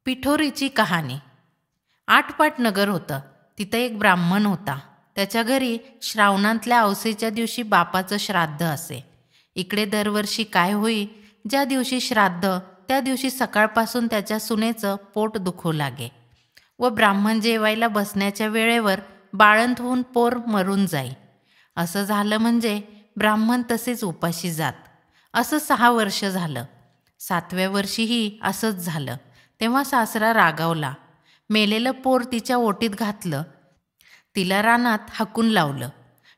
पिठोरीची कहाणी. आटपाट नगर होतं. तिथं एक ब्राह्मण होता. त्याच्या घरी श्रावणातल्या अवसेच्या दिवशी बापाचं श्राद्ध असे. इकडे दरवर्षी काय होई, ज्या दिवशी श्राद्ध त्या दिवशी सकाळपासून त्याच्या सुनेचं पोट दुखू लागे व ब्राह्मण जेवायला बसण्याच्या वेळेवर बाळंत होऊन पोर मरून जाई. असं झालं म्हणजे ब्राह्मण तसेच उपाशी जात. असं 6 वर्ष झालं. 7व्या वर्षीही असंच झालं. तेव्हा सासरा रागावला. मेलेलं पोर तिच्या ओटीत घातलं. तिला रानात हाकून लावलं.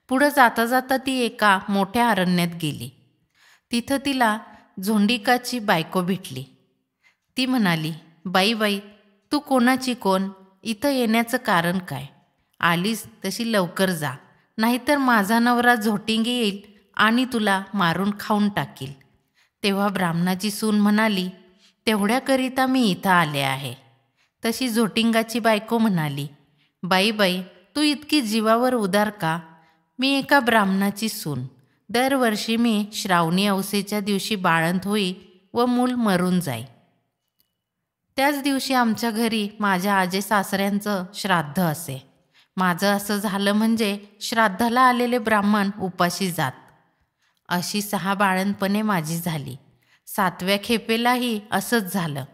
पुढं जाता जाता ती एका मोठ्या अरण्यात गेली. तिथं तिला झोंडिकाची बायको भेटली. ती म्हणाली, बाई बाई, तू कोणाची कोण? इथं येण्याचं कारण काय? आलीस तशी लवकर जा, नाहीतर माझा नवरा झोटिंगी येईल आणि तुला मारून खाऊन टाकील. तेव्हा ब्राह्मणाची सून म्हणाली, तेवढ्याकरिता मी इथं आले आहे. तशी झोटिंगाची बायको म्हणाली, बाई बाई, तू इतकी जीवावर उदार का? मी एका ब्राह्मणाची सून. दरवर्षी मी श्रावणी अवसेच्या दिवशी बाळंत होई व मूल मरून जाई. त्याच दिवशी आमच्या घरी माझ्या आजे सासऱ्यांचं श्राद्ध असे. माझं असं झालं म्हणजे श्राद्धाला आलेले ब्राह्मण उपाशी जात. अशी 6 बाळंतपणे माझी झाली. 7व्या खेपेलाही असंच झालं.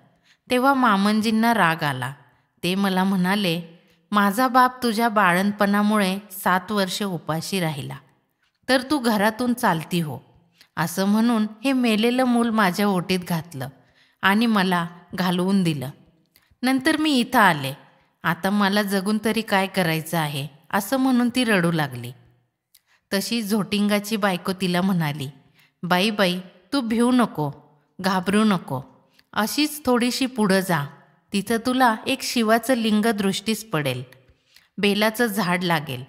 तेव्हा मामंजींना राग आला. ते मला म्हणाले, माझा बाप तुझ्या बाळंतपणामुळे 7 वर्ष उपाशी राहिला, तर तू घरातून चालती हो. असं म्हणून हे मेलेलं मूल माझ्या ओटीत घातलं आणि मला घालवून दिलं. नंतर मी इथं आले. आता मला जगून तरी काय करायचं आहे, असं म्हणून ती रडू लागली. तशी झोटिंगाची बायको तिला म्हणाली, बाई बाई, तू भिवू नको, घाबरू नको. अशीच थोडीशी पुढं जा. तिथं तुला एक शिवाचं लिंग दृष्टीस पडेल. बेलाचं झाड लागेल.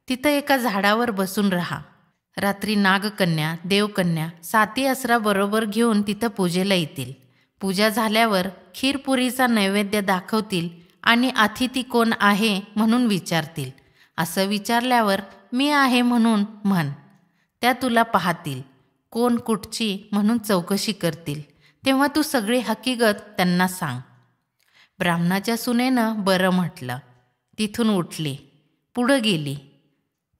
तिथं एका झाडावर बसून राहा. रात्री नागकन्या, देवकन्या, 7 असराबरोबर घेऊन तिथं पूजेला येतील. पूजा झाल्यावर खीरपुरीचा नैवेद्य दाखवतील आणि अतिथी कोण आहे म्हणून विचारतील. असं विचारल्यावर मी आहे म्हणून म्हण. त्या तुला पाहतील. कोण कुठची म्हणून चौकशी करतील. तेव्हा तू सगळी हकीकत त्यांना सांग. ब्राह्मणाच्या सुनेनं बरं म्हटलं. तिथून उठली, पुढं गेली.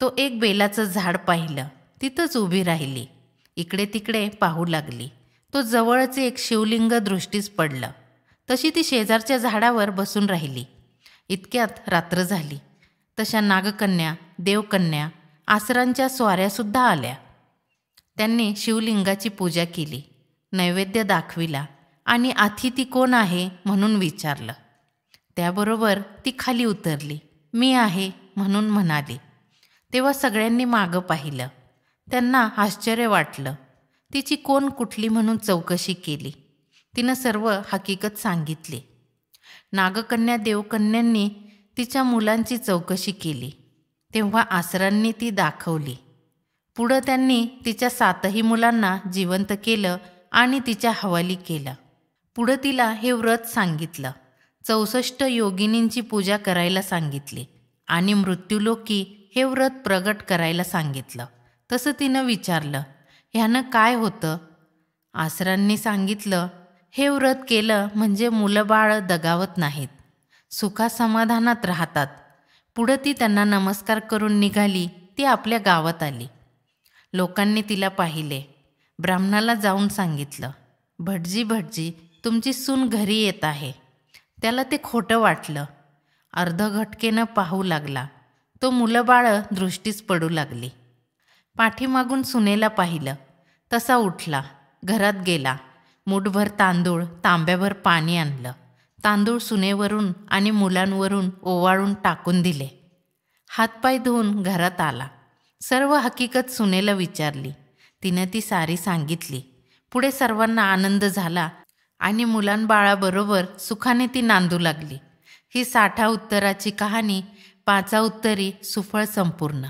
तो एक बेलाचं झाड पाहिलं. तिथंच उभी राहिली. इकडे तिकडे पाहू लागली. तो जवळच एक शिवलिंग दृष्टीस पडलं. तशी ती शेजारच्या झाडावर बसून राहिली. इतक्यात रात्र झाली. तशा नागकन्या, देवकन्या, आसरांच्या स्वाऱ्यासुद्धा आल्या. त्यांनी शिवलिंगाची पूजा केली, नैवेद्य दाखविला आणि अतिथी कोण आहे म्हणून विचारलं. त्याबरोबर ती खाली उतरली. मी आहे म्हणून म्हणाली. तेव्हा सगळ्यांनी मागं पाहिलं. त्यांना आश्चर्य वाटलं. तिची कोण कुठली म्हणून चौकशी केली. तिनं सर्व हकीकत सांगितली. नागकन्या, देवकन्यांनी तिच्या मुलांची चौकशी केली. तेव्हा आसरांनी ती दाखवली. पुढं त्यांनी तिच्या 7ही मुलांना जिवंत केलं आणि तिच्या हवाली केलं. पुढं तिला हे व्रत सांगितलं. 64 योगिनींची पूजा करायला सांगितली आणि मृत्यूलोकी हे व्रत प्रगट करायला सांगितलं. तसं तिनं विचारलं, ह्यानं काय होतं? आसरांनी सांगितलं, हे व्रत केलं म्हणजे मुलं बाळ दगावत नाहीत, सुखासमाधानात राहतात. पुढं ती त्यांना नमस्कार करून निघाली. ती आपल्या गावात आली. लोकांनी तिला पाहिले. ब्राह्मणाला जाऊन सांगितलं, भटजी भटजी, तुमची सून घरी येत आहे. त्याला ते खोटं वाटलं. अर्धघटकेनं पाहू लागला. तो मुलं बाळं दृष्टीस पडू लागली. पाठीमागून सुनेला पाहिलं. तसा उठला, घरात गेला. मूठभर तांदूळ, तांब्याभर पाणी आणलं. तांदूळ सुनेवरून आणि मुलांवरून ओवाळून टाकून दिले. हातपाय धुवून घरात आला. सर्व हकीकत सुनेला विचारली. तिनं ती सारी सांगितली. पुढे सर्वांना आनंद झाला आणि मुलांबाळाबरोबर सुखाने ती नांदू लागली. ही 60 उत्तराची कहाणी 5 उत्तरी सुफळ संपूर्ण.